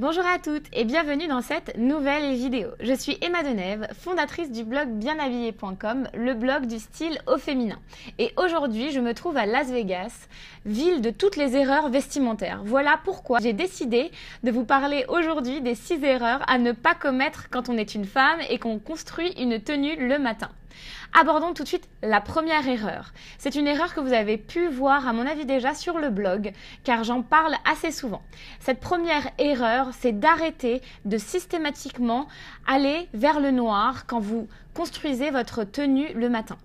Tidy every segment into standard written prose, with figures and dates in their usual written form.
Bonjour à toutes et bienvenue dans cette nouvelle vidéo. Je suis Emma Denève, fondatrice du blog bienhabillé.com, le blog du style au féminin. Et aujourd'hui, je me trouve à Las Vegas, ville de toutes les erreurs vestimentaires. Voilà pourquoi j'ai décidé de vous parler aujourd'hui des 6 erreurs à ne pas commettre quand on est une femme et qu'on construit une tenue le matin. Abordons tout de suite la première erreur. C'est une erreur que vous avez pu voir à mon avis déjà sur le blog, car j'en parle assez souvent. Cette première erreur, c'est d'arrêter de systématiquement aller vers le noir quand vous construisez votre tenue le matin.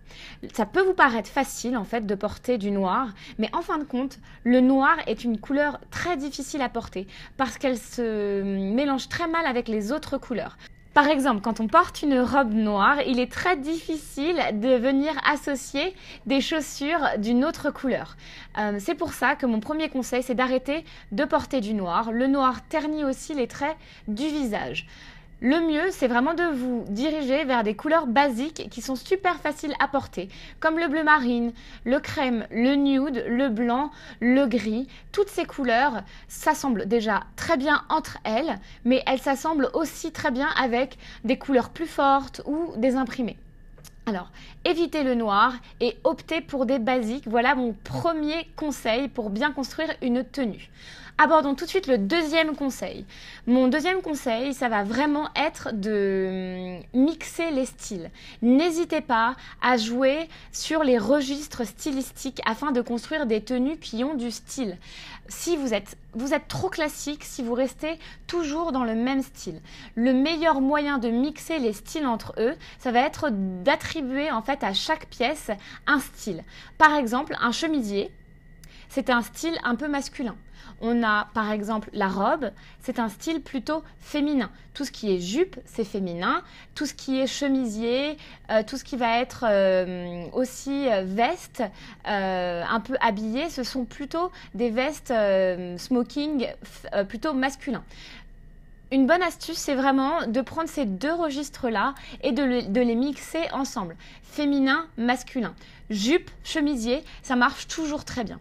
Ça peut vous paraître facile en fait de porter du noir, mais en fin de compte, le noir est une couleur très difficile à porter parce qu'elle se mélange très mal avec les autres couleurs. Par exemple, quand on porte une robe noire, il est très difficile de venir associer des chaussures d'une autre couleur. C'est pour ça que mon premier conseil, c'est d'arrêter de porter du noir. Le noir ternit aussi les traits du visage. Le mieux, c'est vraiment de vous diriger vers des couleurs basiques qui sont super faciles à porter, comme le bleu marine, le crème, le nude, le blanc, le gris. Toutes ces couleurs s'assemblent déjà très bien entre elles, mais elles s'assemblent aussi très bien avec des couleurs plus fortes ou des imprimés. Alors, évitez le noir et optez pour des basiques. Voilà mon premier conseil pour bien construire une tenue. Abordons tout de suite le deuxième conseil. Mon deuxième conseil, ça va vraiment être de mixer les styles. N'hésitez pas à jouer sur les registres stylistiques afin de construire des tenues qui ont du style. Si vous êtes trop classique, si vous restez toujours dans le même style, le meilleur moyen de mixer les styles entre eux, ça va être d'attribuer en fait à chaque pièce un style. Par exemple, un chemisier, c'est un style un peu masculin. On a par exemple la robe, c'est un style plutôt féminin. Tout ce qui est jupe, c'est féminin. Tout ce qui est chemisier, tout ce qui va être aussi veste, un peu habillé, ce sont plutôt des vestes smoking plutôt masculins. Une bonne astuce, c'est vraiment de prendre ces deux registres-là et de les mixer ensemble. Féminin, masculin. Jupe, chemisier, ça marche toujours très bien.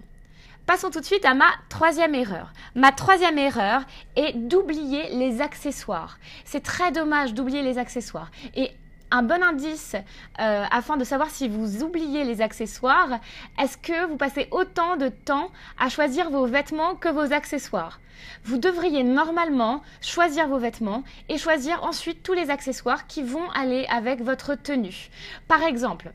Passons tout de suite à ma troisième erreur. Ma troisième erreur est d'oublier les accessoires. C'est très dommage d'oublier les accessoires. Et un bon indice afin de savoir si vous oubliez les accessoires, est-ce que vous passez autant de temps à choisir vos vêtements que vos accessoires? Vous devriez normalement choisir vos vêtements et choisir ensuite tous les accessoires qui vont aller avec votre tenue. Par exemple,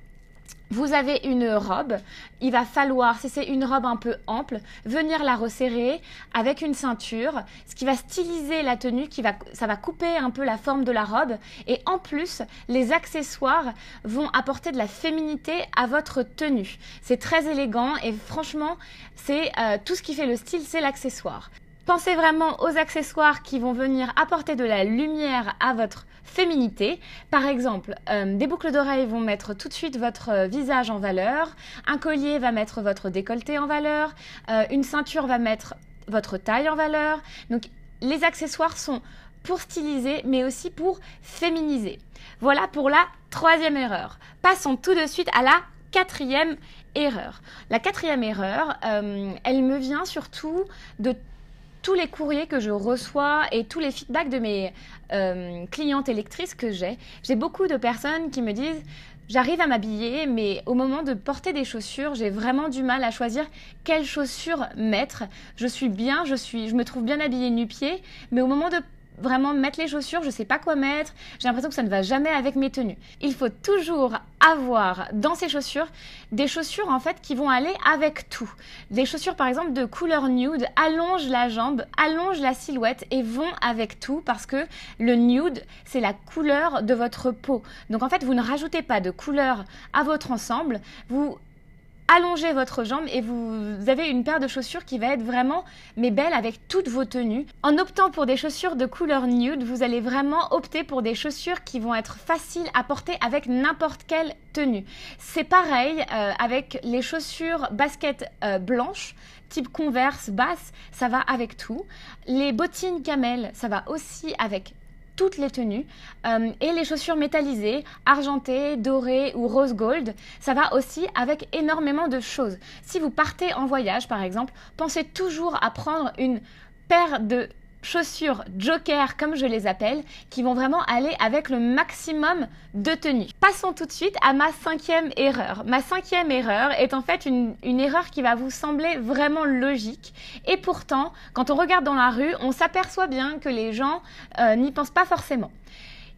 vous avez une robe, il va falloir, si c'est une robe un peu ample, venir la resserrer avec une ceinture, ce qui va styliser la tenue, ça va couper un peu la forme de la robe. Et en plus, les accessoires vont apporter de la féminité à votre tenue. C'est très élégant et franchement, c'est tout ce qui fait le style, c'est l'accessoire. Pensez vraiment aux accessoires qui vont venir apporter de la lumière à votre féminité. Par exemple, des boucles d'oreilles vont mettre tout de suite votre visage en valeur, un collier va mettre votre décolleté en valeur, une ceinture va mettre votre taille en valeur. Donc, les accessoires sont pour styliser, mais aussi pour féminiser. Voilà pour la troisième erreur. Passons tout de suite à la quatrième erreur. La quatrième erreur, elle me vient surtout de tous les courriers que je reçois et tous les feedbacks de mes clientes et lectrices que j'ai. J'ai beaucoup de personnes qui me disent « J'arrive à m'habiller, mais au moment de porter des chaussures, j'ai vraiment du mal à choisir quelles chaussures mettre. Je suis bien, je me trouve bien habillée nu-pied, mais au moment de vraiment mettre les chaussures, je ne sais pas quoi mettre, j'ai l'impression que ça ne va jamais avec mes tenues. » Il faut toujours avoir dans ces chaussures des chaussures en fait qui vont aller avec tout. Des chaussures par exemple de couleur nude allongent la jambe, allongent la silhouette et vont avec tout parce que le nude c'est la couleur de votre peau. Donc en fait vous ne rajoutez pas de couleur à votre ensemble, vous allongez votre jambe et vous avez une paire de chaussures qui va être vraiment mais belle avec toutes vos tenues. En optant pour des chaussures de couleur nude, vous allez vraiment opter pour des chaussures qui vont être faciles à porter avec n'importe quelle tenue. C'est pareil avec les chaussures baskets blanches, type Converse basse, ça va avec tout. Les bottines camel, ça va aussi avec toutes les tenues et les chaussures métallisées, argentées, dorées ou rose gold, ça va aussi avec énormément de choses. Si vous partez en voyage par exemple, pensez toujours à prendre une paire de chaussures joker comme je les appelle, qui vont vraiment aller avec le maximum de tenue. Passons tout de suite à ma 5e erreur. Ma 5e erreur est en fait une erreur qui va vous sembler vraiment logique et pourtant quand on regarde dans la rue, on s'aperçoit bien que les gens n'y pensent pas forcément.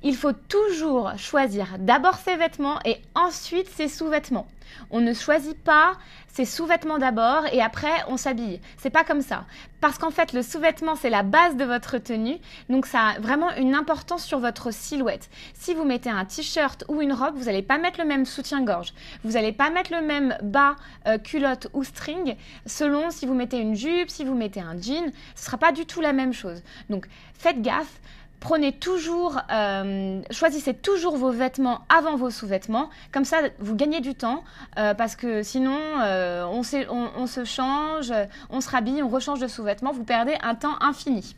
Il faut toujours choisir d'abord ses vêtements et ensuite ses sous-vêtements. On ne choisit pas ses sous-vêtements d'abord et après on s'habille. C'est pas comme ça. Parce qu'en fait, le sous-vêtement, c'est la base de votre tenue. Donc ça a vraiment une importance sur votre silhouette. Si vous mettez un t-shirt ou une robe, vous n'allez pas mettre le même soutien-gorge. Vous n'allez pas mettre le même bas, culotte ou string selon si vous mettez une jupe, si vous mettez un jean. Ce ne sera pas du tout la même chose. Donc faites gaffe. Prenez toujours, choisissez toujours vos vêtements avant vos sous-vêtements. Comme ça, vous gagnez du temps parce que sinon, on se change, on se rhabille, on rechange de sous-vêtements. Vous perdez un temps infini.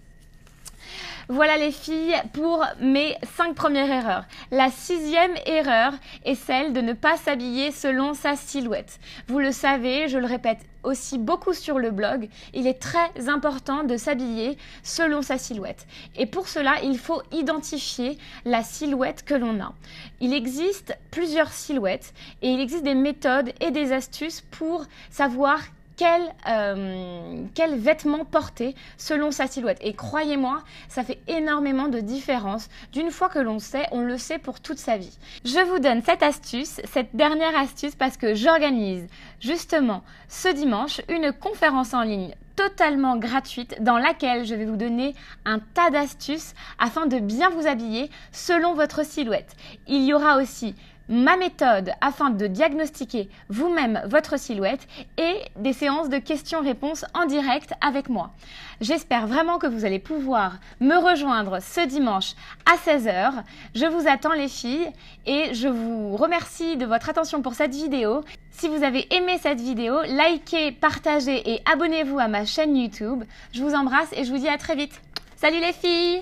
Voilà les filles pour mes 5 premières erreurs. La 6e erreur est celle de ne pas s'habiller selon sa silhouette. Vous le savez, je le répète aussi beaucoup sur le blog, il est très important de s'habiller selon sa silhouette. Et pour cela, il faut identifier la silhouette que l'on a. Il existe plusieurs silhouettes et il existe des méthodes et des astuces pour savoir quel vêtement porter selon sa silhouette. Et croyez-moi, ça fait énormément de différence. D'une fois que l'on sait, on le sait pour toute sa vie. Je vous donne cette astuce, cette dernière astuce, parce que j'organise justement ce dimanche une conférence en ligne totalement gratuite dans laquelle je vais vous donner un tas d'astuces afin de bien vous habiller selon votre silhouette. Il y aura aussi ma méthode afin de diagnostiquer vous-même votre silhouette et des séances de questions-réponses en direct avec moi. J'espère vraiment que vous allez pouvoir me rejoindre ce dimanche à 16 h. Je vous attends les filles et je vous remercie de votre attention pour cette vidéo. Si vous avez aimé cette vidéo, likez, partagez et abonnez-vous à ma chaîne YouTube. Je vous embrasse et je vous dis à très vite. Salut les filles!